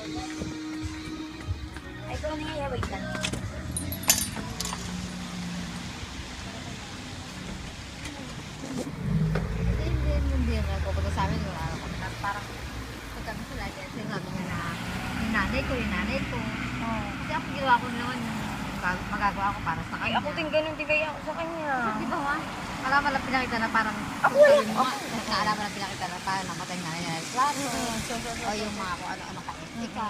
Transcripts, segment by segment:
Ay, ikaw na nga, wait lang. Hindi na pupunta sa amin yung araw ko. Parang pag kami sila, sinabi nga na yung nanay ko. Oh. Kasi ako ginawa ko naman yung magagawa ko para sa Ay, kanya. ako din ganun, di kaya ako sa kanya. Kasi di ba ma? Wala pala pinakita na parang Ako wala. Wala pala pinakita na parang namatay na niya. Klaro. O yung mga kung ano-ano ka-etika.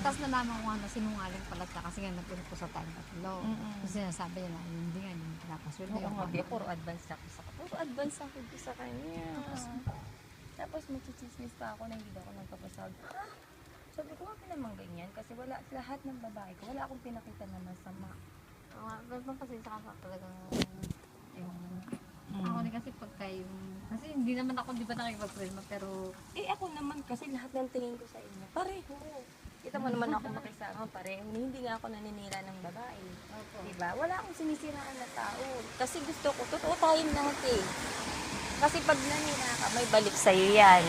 Tapos nalaman ko na sinungaling pala siya kasi nga napunod ko sa time tatlo. Kasi sinasabi niya na hindi nga hindi pinapaswerte. Oo nga, Bea, puro advance ako sa kanya. Puro advance ako sa kanya. Tapos magchichismis pa ako na hindi ako nagpapasag. Ha? Sabi ko nga naman ganyan kasi wala lahat ng babae ko, wala akong pinakita na masama. Ganun kasi sa kanya talagang yung ako din kasi pagka yung kasi hindi naman ako di ba nakikipag-problema pero Eh ako naman kasi lahat ng tingin ko sa inyo, pareho. Kita mo naman ako makisama pareho. Hindi nga ako naninira ng babae. Diba? Wala akong sinisiraan na tao. Kasi gusto ko, totoo tayong lahat eh. Kasi pag nanira ka, may balik sa'yo yan.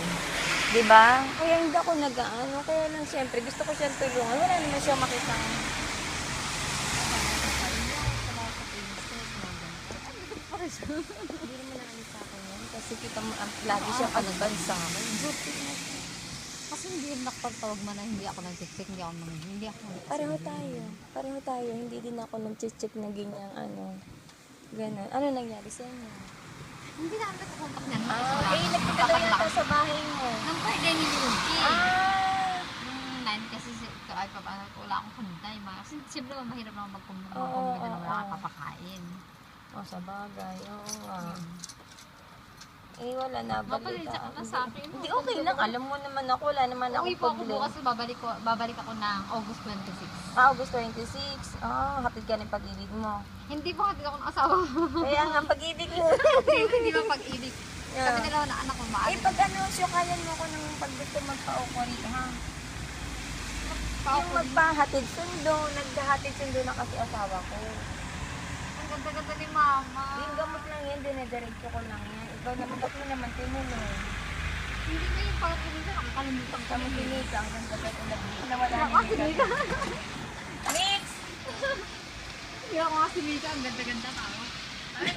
Diba? Kaya hindi ako nag-ano. Kaya lang siyempre, gusto ko siyang tulungan. Wala naman siya makitang hindi naman naalis sa akin yan. Kasi kita mo, lagi siya advance sa akin. kasi hindi nakapagtawag man na hindi ako nag-check, hindi ako Pareho tayo. Hindi din ako nag-check na ganyang ano. Ganun. Ano nangyari sa inyo? hindi na nagkukontak niya. Nagpunta tayo sa bahay mo. Nang pwede ni Yuki. Ah! Nung 9 kasi ay paano wala akong kuntay. Kasi siyempre mahirap naman magkumpara Oo, na oo. wala kapakain. Sa bagay. Oo nga. Eh, wala na. Mapalisya ka na sa akin. Hindi, okay lang. Alam mo naman ako. Wala naman ako Uwi po ako problema. bukas, babalik ako ng August 26. August 26. Hatid ka ng pag-ibig mo. Hindi po hatid ako ng asawa. Kaya nga, pag-ibig mo. Hindi ba pag-ibig? Sabi nila na anak ko Eh, pag ano, syukalan mo ko ng pag gusto magpa-okori, ha? Yung magpahatid sundo, naghahatid sundo na kasi asawa ko. Ang ganda-ganda ni mama. Yung gamot lang yan, dinadiretso ko lang yan. Ikaw naman, ba't mo naman tinulong? Hindi na yung pagkakinig na nakakalimutan ko. Kami kinika, ang ganda ka ito nawala Nakakasinig ka. Mix! Hindi ako kasinig ka. Ang ganda-ganda ka.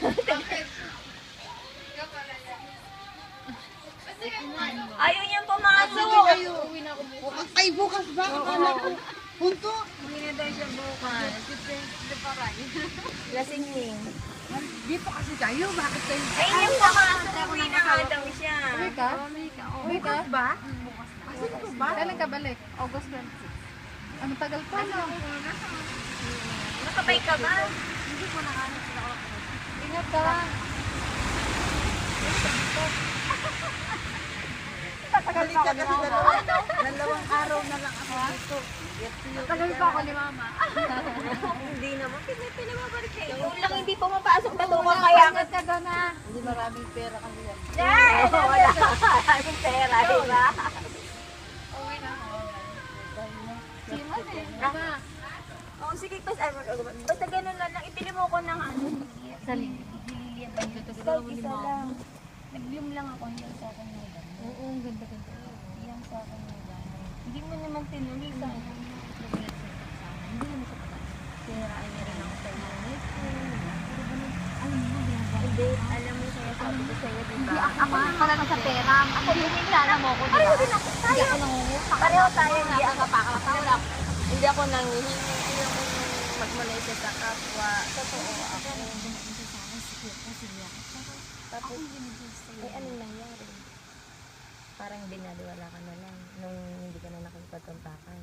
Bakit? Ayaw niyang pumasok! Uwi na ako bukas. Ay, bukas ba? Akala ko. Punto. Uwi na daw siya bukas. Hindi pa rin. Lasing Ning. Dito kasi tayo. Bakit kayo? Ay, yung pumasok, uwi na nga daw siya. Uwi ka? Bukas ba? Bukas na. Kasi ito ba? Kailan ka balik? August 26. Ang tagal pa, no? Nakabay ka ba? Hindi ko na ano sila ako. Ingat ka. Tatagal pa ako ni Mama. Dalawang araw na lang ako dito. Tagal pa ako ni mama. Hindi naman, pinababalik kayo. Ikaw lang hindi pumapasok na doon kaya ka. ka doon na. Hindi maraming pera kasi yan. Wala. Maraming pera, di ba? Uwi na ako. Siman eh. Diba? Oo, sige, basta ganun lang. Ibili mo ko ng ano. Sa liliyan pa dito. Kahit isa lang. Nag-bloom lang ako hiyang sa akin ng gano'n. Oo, ang ganda-ganda. Hiyang sa akin ng gano'n. Hindi mo naman tinuloy sa akin. Hindi naman sa pala. Siniraan niya rin ako sa iyo. Alam mo, ginagawa. Hindi, alam mo sa'yo, sabi ko sa'yo, di ba? Ako pala sa pera. Ako hinihilala mo ako. Ayaw din ako. Hindi ako nangungutang. Pareho tayo, hindi ako Wala. Hindi ako nangihingi. Ayaw ko nung magmalaysa sa kapwa. Totoo ako. Tapos, eh anong nangyari? Parang binaliwala ka na lang nung hindi ka na nakikipagkontakan.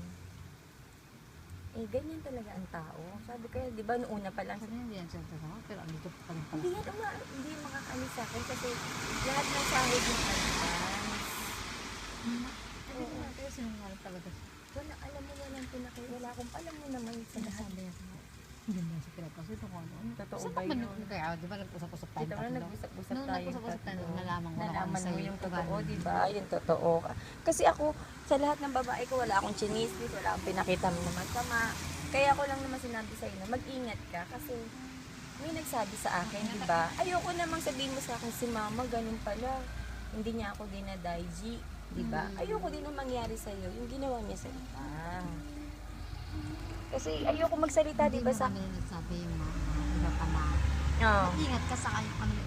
Eh, ganyan talaga ang tao. Sabi ko, di ba, noong una pa lang, Sabi niya, hindi yan siya tatawa. Pero ang dito pa rin pala. hindi makakaalis sa akin kasi lahat ng sahod yung advance. Pero sinungaling talaga siya. Wala, alam mo, wala akong alam mo naman sa lahat. Sabi niya sa hindi mo siya pinapasok kung ano. Totoo Saan ba ka yun? Kaya, di ba nag-usap-usap tayo? Dito na nag-usap-usap Nung tayo. nag-usap-usap tayo, nalaman ko na Nalaman sa'yo mo yung ito totoo, galing. di ba? Yung totoo. Kasi ako, sa lahat ng babae ko, wala akong chinismis, wala akong pinakita na masama. Kaya ako lang naman sinabi sa'yo na mag-ingat ka kasi may nagsabi sa akin, di ba? Ayoko namang sabihin mo sa akin, si mama, ganun pala. Hindi niya ako dinadaiji. Diba? Ayoko din na mangyari sa'yo yung ginawa niya sa iba. Kasi ayoko magsalita, Hindi diba, mo sa... kami nagsabi yung mga iba pa na Oh. ingat ka sa kayo kami